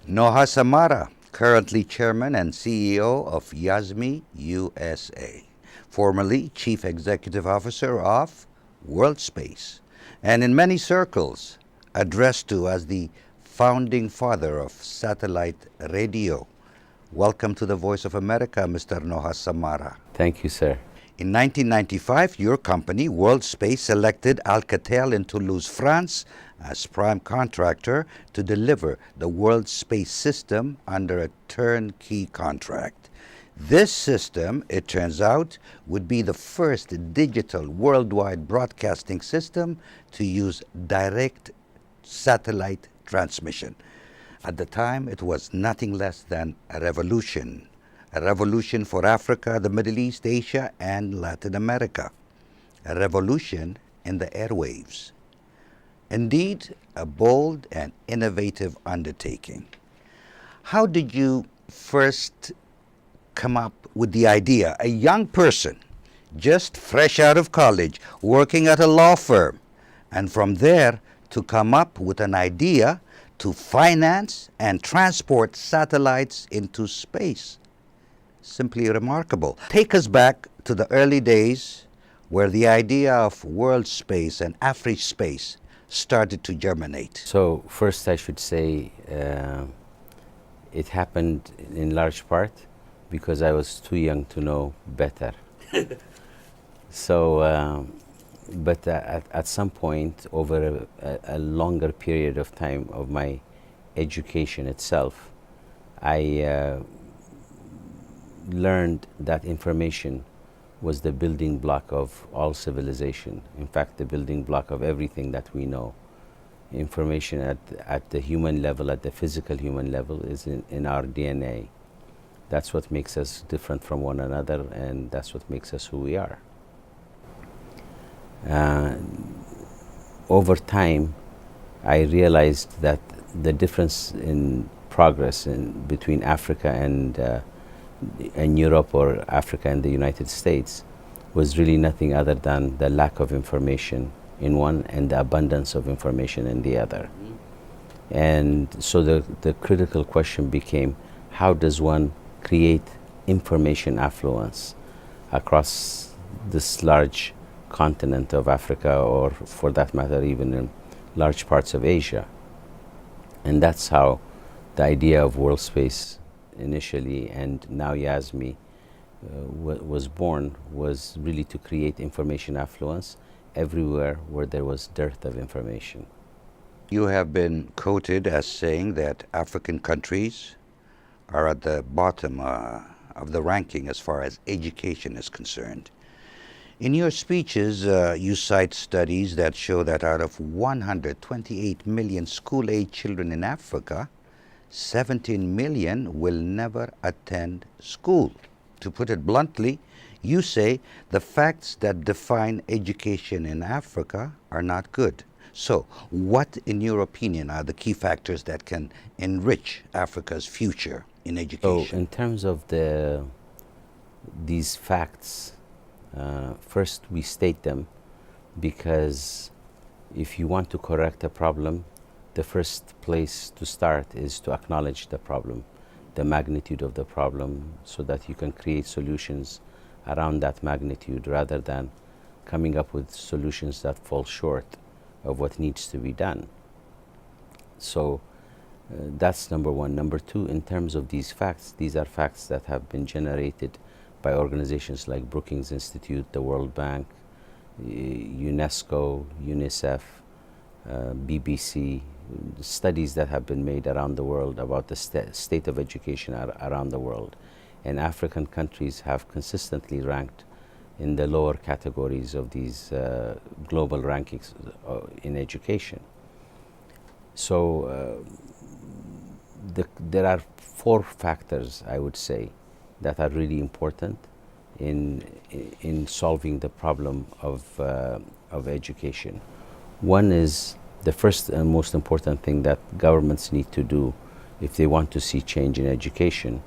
Noha Samara, currently Chairman and CEO of Yeheyess USA, formerly Chief Executive Officer of World Space, and in many circles addressed to as the founding father of satellite radio. Welcome to the Voice of America, Mr. Noha Samara. Thank you, sir. In 1995, your company, World Space, selected Alcatel in Toulouse, France, as prime contractor to deliver the World Space System under a turnkey contract. This system, it turns out, would be the first digital worldwide broadcasting system to use direct satellite transmission. At the time, it was nothing less than a revolution for Africa, the Middle East, Asia, and Latin America. A revolution in the airwaves. Indeed, a bold and innovative undertaking. How did you first come up with the idea? A young person, just fresh out of college, working at a law firm, and from there to come up with an idea to finance and transport satellites into space. Simply remarkable. Take us back to the early days where the idea of world space and Afri space started to germinate. So first I should say it happened in large part because I was too young to know better. But at some point over a longer period of time of my education itself, I learned that information was the building block of all civilization. In fact, the building block of everything that we know. Information at the human level, at the physical human level, is in our DNA. That's what makes us different from one another, and that's what makes us who we are. Over time, I realized that the difference in progress between Africa and Europe, or Africa and the United States, was really nothing other than the lack of information in one and the abundance of information in the other. And so the critical question became, how does one create information affluence across this large continent of Africa, or for that matter even in large parts of Asia? And that's how the idea of World Space initially, and now Yeheyess was born, was really to create information affluence everywhere where there was dearth of information. You have been quoted as saying that African countries are at the bottom of the ranking as far as education is concerned. In your speeches, you cite studies that show that out of 128 million school-age children in Africa, 17 million will never attend school. To put it bluntly, you say the facts that define education in Africa are not good. So, what, in your opinion, are the key factors that can enrich Africa's future in education? So, in terms of these facts, first we state them because if you want to correct a problem, the first place to start is to acknowledge the problem, the magnitude of the problem, so that you can create solutions around that magnitude rather than coming up with solutions that fall short of what needs to be done. So that's number one. Number two, in terms of these facts, these are facts that have been generated by organizations like Brookings Institute, the World Bank, UNESCO, UNICEF, BBC, studies that have been made around the world about the state of education around the world. And African countries have consistently ranked in the lower categories of these global rankings in education. So there are four factors, I would say, that are really important in solving the problem of education. One is the first and most important thing that governments need to do if they want to see change in education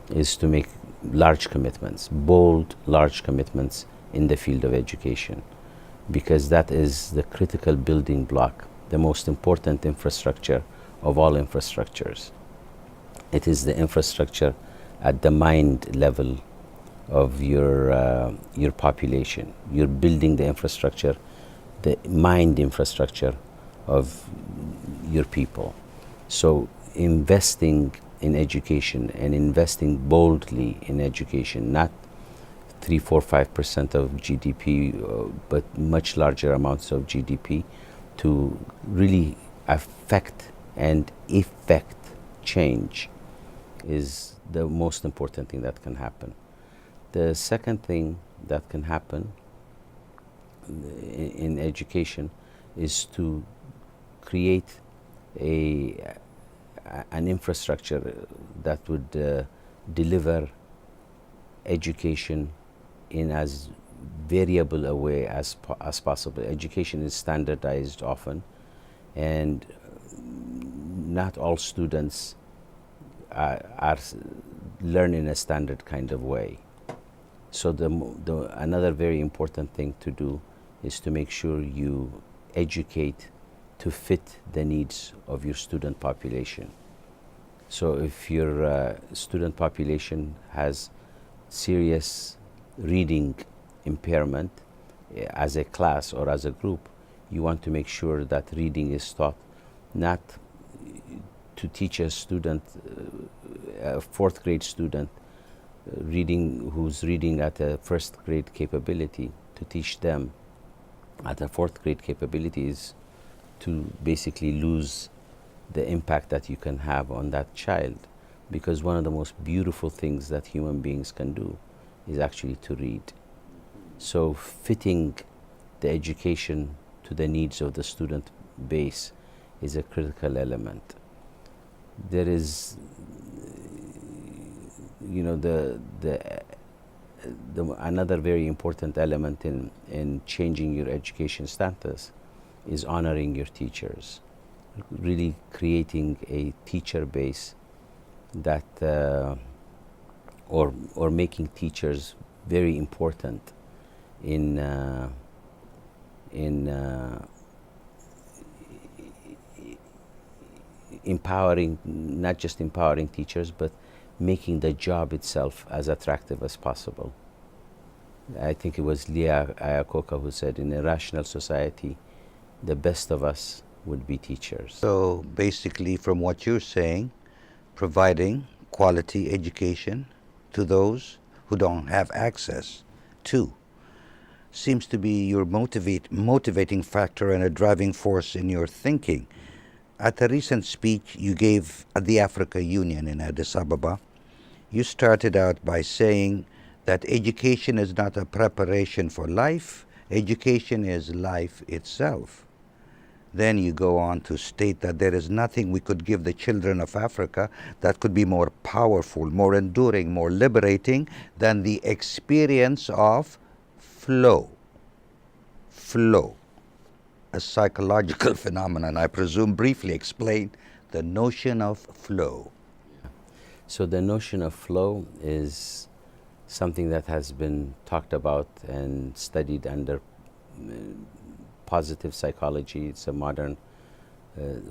is to make large commitments, bold, large commitments in the field of education, because that is the critical building block the most important infrastructure of all infrastructures. It is the infrastructure at the mind level of your population. You're building the infrastructure, the mind infrastructure of your people. So investing in education and investing boldly in education, not 3, 4, 5% of GDP, but much larger amounts of GDP, to really affect and effect change, is the most important thing that can happen. The second thing that can happen in education is to create an infrastructure that would deliver education in as variable a way as possible. Education is standardized often, and not all students are learn in a standard kind of way. So another very important thing to do is to make sure you educate to fit the needs of your student population. So if your student population has serious reading impairment as a class or as a group, you want to make sure that reading is taught, not to teach a student, a fourth grade student, who's reading at a first grade capability. To teach them at a fourth grade capability is to basically lose the impact that you can have on that child, because one of the most beautiful things that human beings can do is actually to read. So fitting the education to the needs of the student base is a critical element. There is, another very important element in changing your education status is honoring your teachers, really creating a teacher base that, or making teachers very important in empowering, not just empowering teachers, but making the job itself as attractive as possible. I think it was Leah Iacocca who said, in a rational society, the best of us would be teachers. So basically, from what you're saying, providing quality education to those who don't have access to seems to be your motivating factor and a driving force in your thinking. At a recent speech you gave at the Africa Union in Addis Ababa, you started out by saying that education is not a preparation for life, education is life itself. Then you go on to state that there is nothing we could give the children of Africa that could be more powerful, more enduring, more liberating than the experience of flow. Flow, a psychological phenomenon. I presume briefly explain the notion of flow. So the notion of flow is something that has been talked about and studied under positive psychology. It's a modern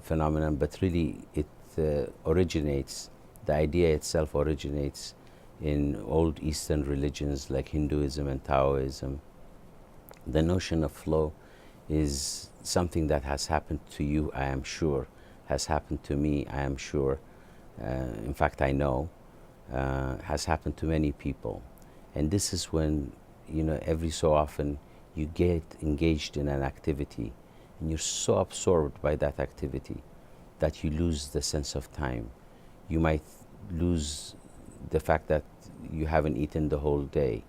phenomenon, but really it originates, the idea itself originates in old Eastern religions like Hinduism and Taoism. The notion of flow is something that has happened to you, I am sure, has happened to me, I am sure, in fact I know, has happened to many people. And this is when, every so often you get engaged in an activity and you're so absorbed by that activity that you lose the sense of time. You might lose the fact that you haven't eaten the whole day.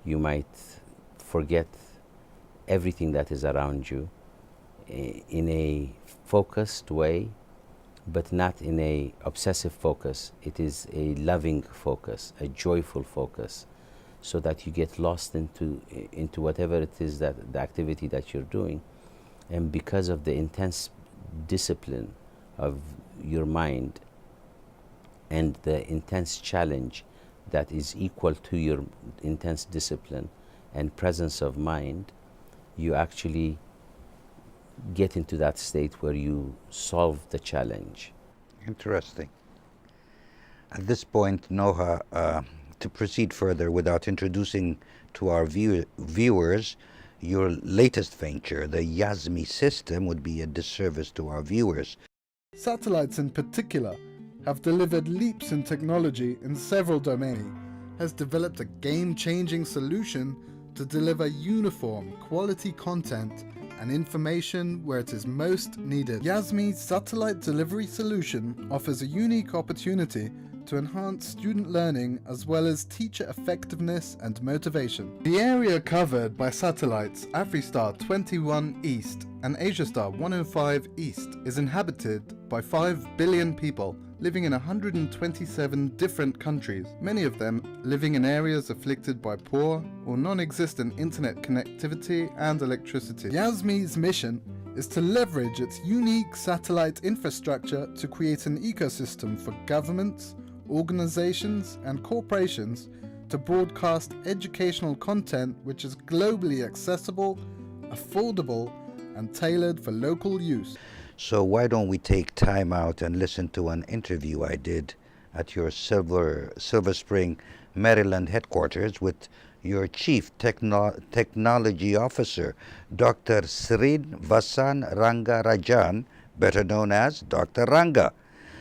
You might forget everything that is around you in a focused way, but not in a obsessive focus. It is a loving focus, a joyful focus, so that you get lost into whatever it is, that the activity that you're doing. And because of the intense discipline of your mind and the intense challenge that is equal to your intense discipline and presence of mind, you actually get into that state where you solve the challenge. Interesting. At this point, Noha, to proceed further without introducing to our viewers your latest venture, the Yasmi system, would be a disservice to our viewers. Satellites in particular have delivered leaps in technology in several domains, has developed a game-changing solution to deliver uniform, quality content and information where it is most needed. Yasmi's satellite delivery solution offers a unique opportunity to enhance student learning as well as teacher effectiveness and motivation. The area covered by satellites AfriStar 21 East and AsiaStar 105 East is inhabited by 5 billion people living in 127 different countries, many of them living in areas afflicted by poor or non-existent internet connectivity and electricity. Yasmi's mission is to leverage its unique satellite infrastructure to create an ecosystem for governments, organizations and corporations to broadcast educational content which is globally accessible, affordable and tailored for local use. So why don't we take time out and listen to an interview I did at your Silver Spring, Maryland headquarters with your Chief Technology Officer, Dr. Srinvasan Rangarajan, better known as Dr. Ranga.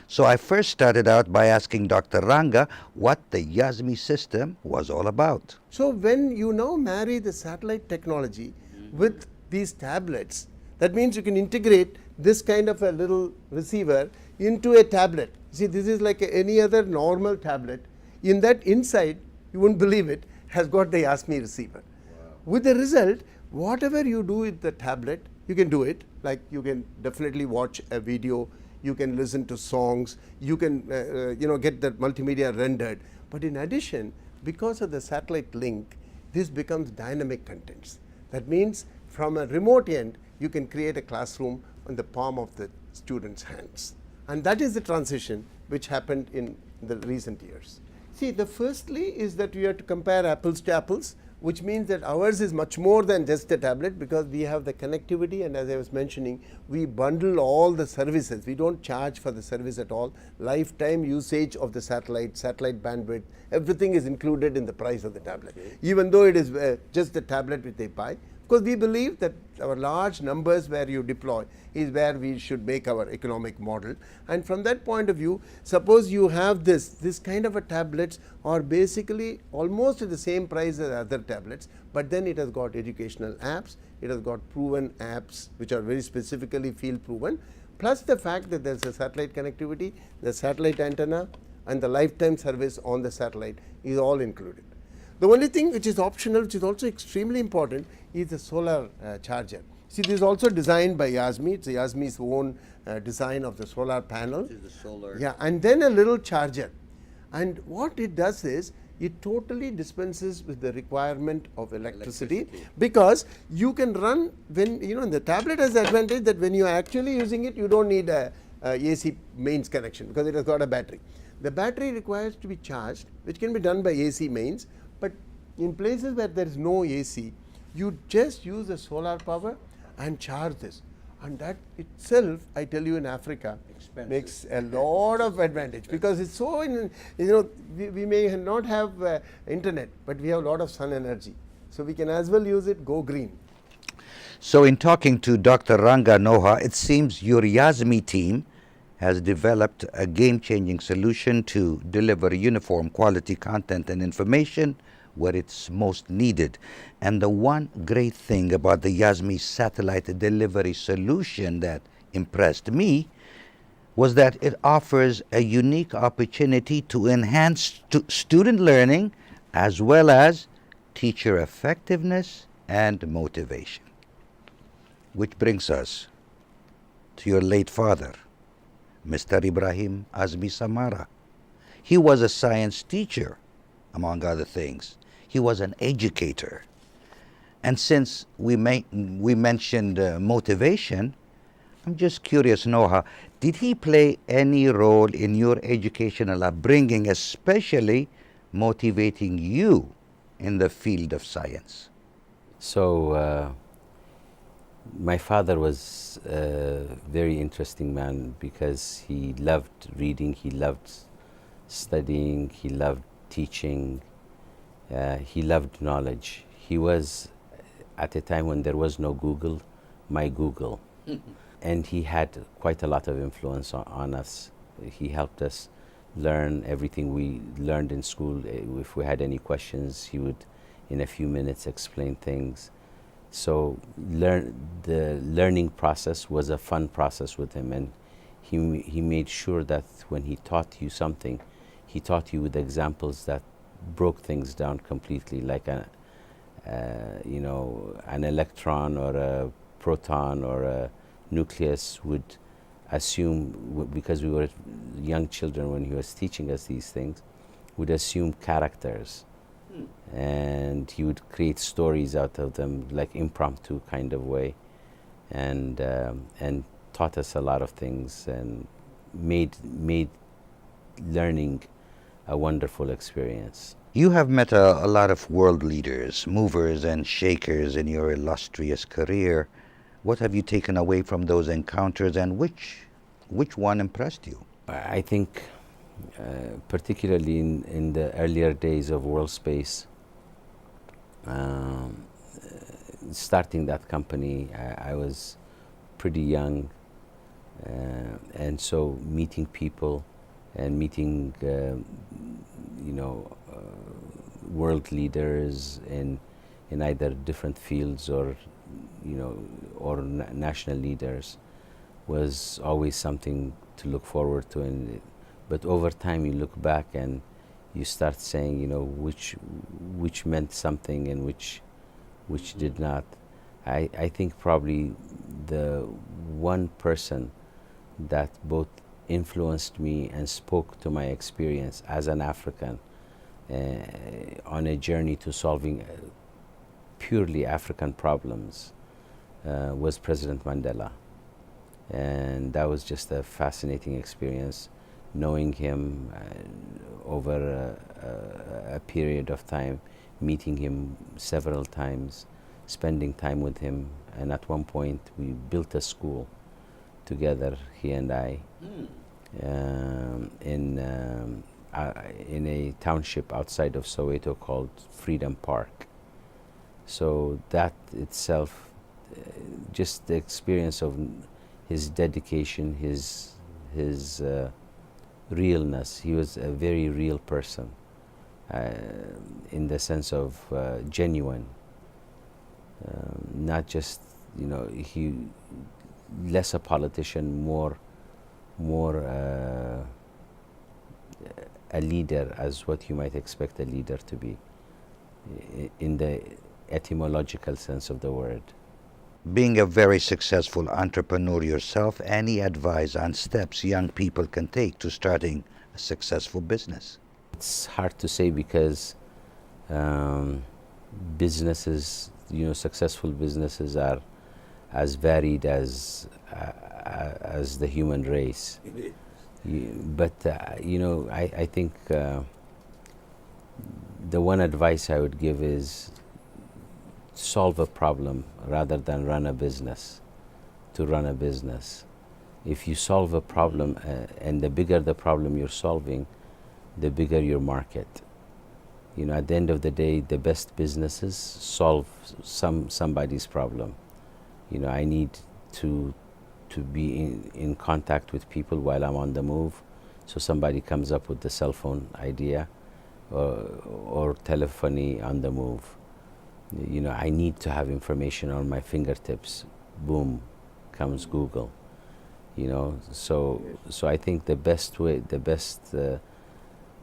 So I first started out by asking Dr. Ranga what the Yasmi system was all about. So when you now marry the satellite technology with these tablets, that means you can integrate this kind of a little receiver into a tablet. See, this is like any other normal tablet. In that inside, you won't believe it, has got the Yasmi receiver. Wow. With the result, whatever you do with the tablet, you can do it. Like you can definitely watch a video, you can listen to songs, you can get the multimedia rendered. But in addition, because of the satellite link, this becomes dynamic contents. That means from a remote end, you can create a classroom on the palm of the student's hands. And that is the transition which happened in the recent years. See, the firstly is that we have to compare apples to apples, which means that ours is much more than just a tablet because we have the connectivity, and as I was mentioning, we bundle all the services. We don't charge for the service at all. Lifetime usage of the satellite bandwidth, everything is included in the price of the tablet, even though it is just the tablet which they buy. Because we believe that our large numbers where you deploy is where we should make our economic model. And from that point of view, suppose you have this kind of a tablets are basically almost at the same price as other tablets, but then it has got educational apps, it has got proven apps which are very specifically field proven, plus the fact that there is a satellite connectivity, the satellite antenna and the lifetime service on the satellite is all included. The only thing which is optional, which is also extremely important, is the solar charger. See, this is also designed by Yasmi. It's Yasmi's own design of the solar panel. This is the solar. Yeah, and then a little charger. And what it does is, it totally dispenses with the requirement of electricity, because you can run when, the tablet has the advantage that when you are actually using it, you don't need a AC mains connection because it has got a battery. The battery requires to be charged, which can be done by AC mains. But in places where there is no AC, you just use the solar power and charge this. And that itself, I tell you, in Africa, makes a lot of advantage, because it's so, we may not have internet, but we have a lot of sun energy. So we can as well use it, go green. So in talking to Dr. Ranga Noha, it seems your Yasmi team has developed a game-changing solution to deliver uniform quality content and information where it's most needed. And the one great thing about the Yasmi satellite delivery solution that impressed me was that it offers a unique opportunity to enhance student learning as well as teacher effectiveness and motivation. Which brings us to your late father, Mr. Ibrahim Azmi Samara. He was a science teacher, among other things. He was an educator. And since we mentioned motivation, I'm just curious, Noha, did he play any role in your educational upbringing, especially motivating you in the field of science? So My father was a very interesting man because he loved reading, he loved studying, he loved teaching, he loved knowledge. He was, at a time when there was no Google, my Google. And he had quite a lot of influence on us. He helped us learn everything we learned in school. If we had any questions, he would, in a few minutes, explain things. So the learning process was a fun process with him, and he made sure that when he taught you something, he taught you with examples that broke things down completely, like an electron or a proton or a nucleus would assume, because we were young children when he was teaching us these things, would assume characters. And he would create stories out of them, like impromptu kind of way, and taught us a lot of things and made learning a wonderful experience. You have met a lot of world leaders, movers and shakers in your illustrious career. What have you taken away from those encounters, and which one impressed you? I think, particularly in the earlier days of World Space, starting that company, I was pretty young, and so meeting people and meeting world leaders in either different fields or national leaders was always something to look forward to. But over time you look back and you start saying, which meant something and which did not. I think probably the one person that both influenced me and spoke to my experience as an African on a journey to solving purely African problems was President Mandela. And that was just a fascinating experience, knowing him over a period of time, meeting him several times, spending time with him. And at one point we built a school together, he and I, in a township outside of Soweto called Freedom Park. So that itself, just the experience of his dedication, his realness. He was a very real person, in the sense of genuine, not just he less a politician, more a leader, as what you might expect a leader to be, in the etymological sense of the word. Being a very successful entrepreneur yourself, any advice on steps young people can take to starting a successful business? It's hard to say because businesses, successful businesses are as varied as the human race. I think the one advice I would give is solve a problem rather than run a business. To run a business, if you solve a problem, and the bigger the problem you're solving, the bigger your market. At the end of the day, the best businesses solve somebody's problem. I need to be in contact with people while I'm on the move, so somebody comes up with the cell phone idea or telephony on the move. I need to have information on my fingertips. Boom, comes Google. So I think the best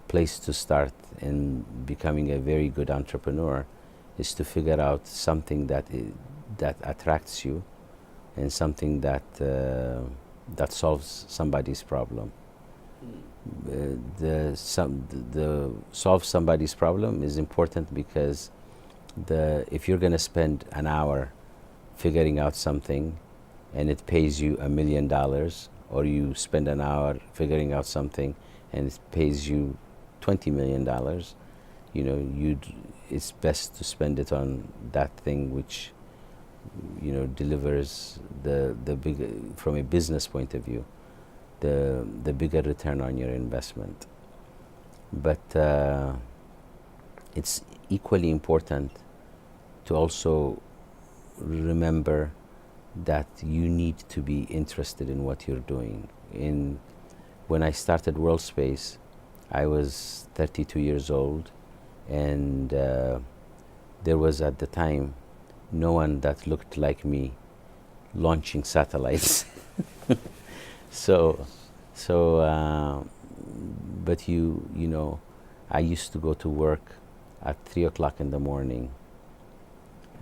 place to start in becoming a very good entrepreneur is to figure out something that attracts you, and something that solves somebody's problem. The solve somebody's problem is important because if you're going to spend an hour figuring out something and it pays you $1 million, or you spend an hour figuring out something and it pays you $20 million, it's best to spend it on that thing which delivers the big, from a business point of view, the bigger return on your investment. But it's equally important to also remember that you need to be interested in what you're doing. When I started World Space, I was 32 years old, and there was at the time no one that looked like me launching satellites. so, but I used to go to work at 3 o'clock in the morning,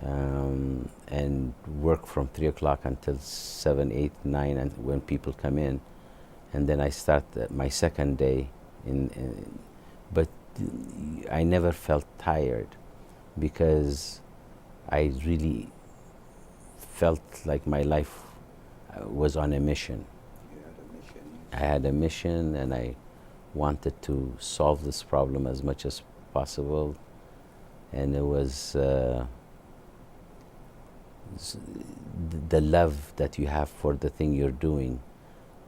and work from 3 o'clock until 7, 8, 9, and when people come in, and then I start my second day but I never felt tired, because I really felt like my life was on a mission. You had a mission. I had a mission, and I wanted to solve this problem as much as possible, and it was the love that you have for the thing you're doing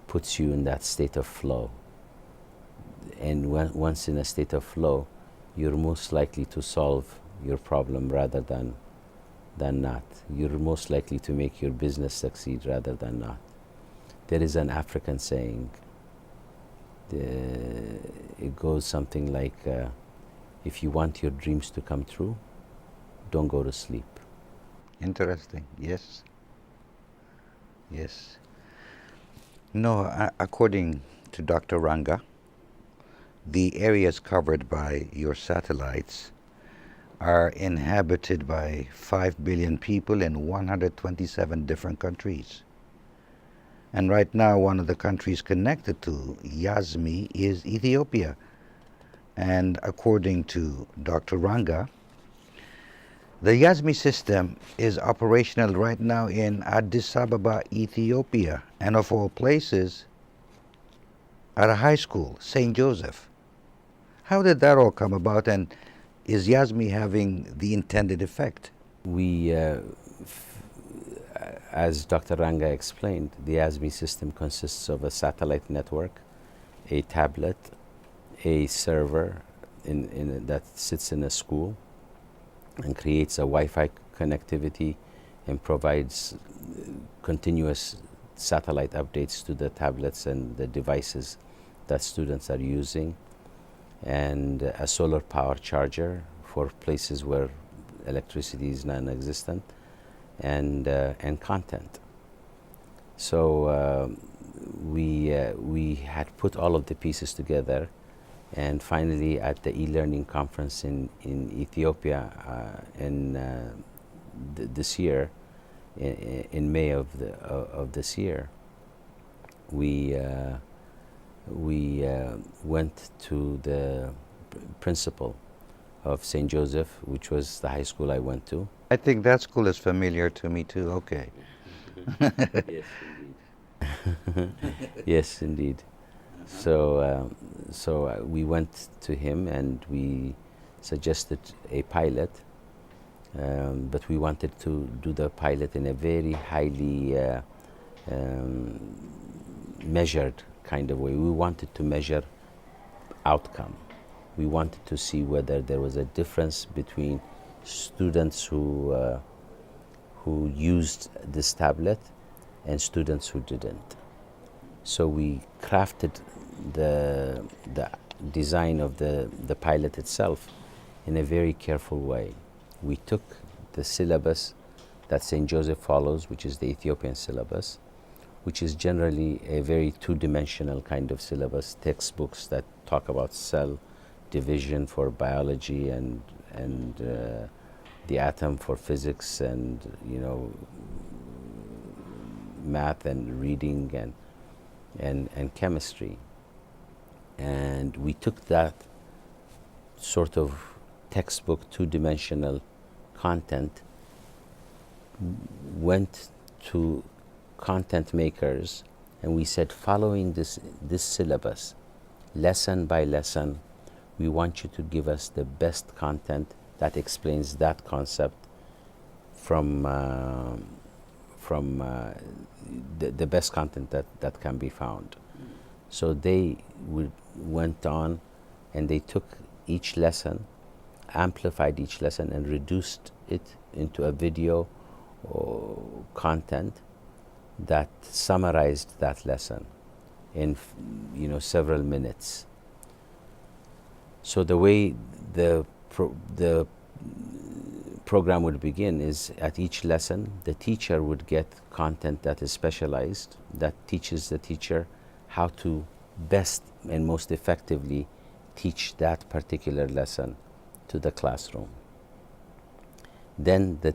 puts you in that state of flow. And once in a state of flow, you're most likely to solve your problem rather than not. You're most likely to make your business succeed rather than not. There is an African saying, it goes something like, if you want your dreams to come true, don't go to sleep. Interesting. Yes. Yes. No, according to Dr. Ranga, the areas covered by your satellites are inhabited by 5 billion people in 127 different countries. And right now, one of the countries connected to Yasmi is Ethiopia. And according to Dr. Ranga, the Yasmi system is operational right now in Addis Ababa, Ethiopia, and of all places, at a high school, St. Joseph. How did that all come about, and is Yasmi having the intended effect? We, as Dr. Ranga explained, the Yasmi system consists of a satellite network, a tablet, a server that sits in a school and creates a Wi-Fi connectivity and provides continuous satellite updates to the tablets and the devices that students are using, and a solar power charger for places where electricity is non-existent, and content. So we had put all of the pieces together, and finally at the e-learning conference in Ethiopia this year, in May of this year, we went to the principal of St. Joseph, which was the high school I went to. I think that school is familiar to me too. Okay. Yes, indeed. Yes, indeed. So we went to him and we suggested a pilot, but we wanted to do the pilot in a very highly measured kind of way. We wanted to measure outcome. We wanted to see whether there was a difference between students who used this tablet and students who didn't. So we crafted the design of the pilot itself in a very careful way. We took the syllabus that St. Joseph follows, which is the Ethiopian syllabus, which is generally a very two-dimensional kind of syllabus, textbooks that talk about cell division for biology and the atom for physics, and math and reading and chemistry. And we took that sort of textbook two-dimensional content, went to content makers, and we said, following this syllabus, lesson by lesson, we want you to give us the best content that explains that concept from the best content that can be found. So they went on and they took each lesson, amplified each lesson, and reduced it into a video or content that summarized that lesson in several minutes. So the way the program would begin is at each lesson the teacher would get content that is specialized, that teaches the teacher how to best and most effectively teach that particular lesson to the classroom. Then the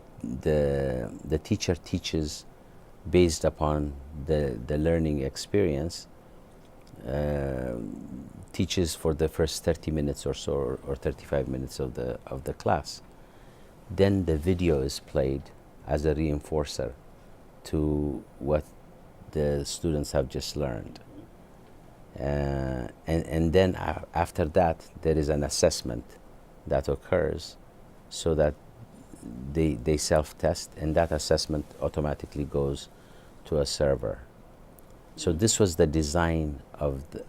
teacher teaches based upon the learning experience, teaches for the first 30 minutes or so, or 35 minutes of the class. Then the video is played as a reinforcer to what the students have just learned. And then after that, there is an assessment that occurs so that they self-test, and that assessment automatically goes to a server. So this was the design of the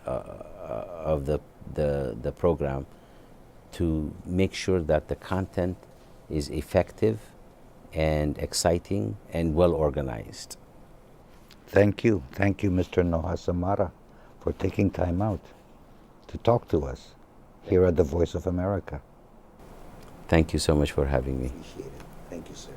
program, to make sure that the content is effective and exciting and well organized. Thank you, Mr. Noah Samara, for taking time out to talk to us here at the Voice of America. Thank you so much for having me. Appreciate it. Thank you, sir.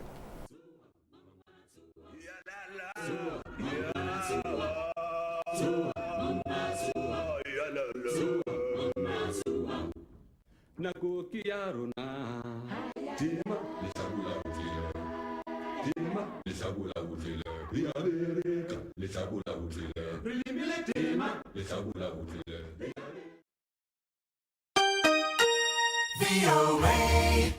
VOA.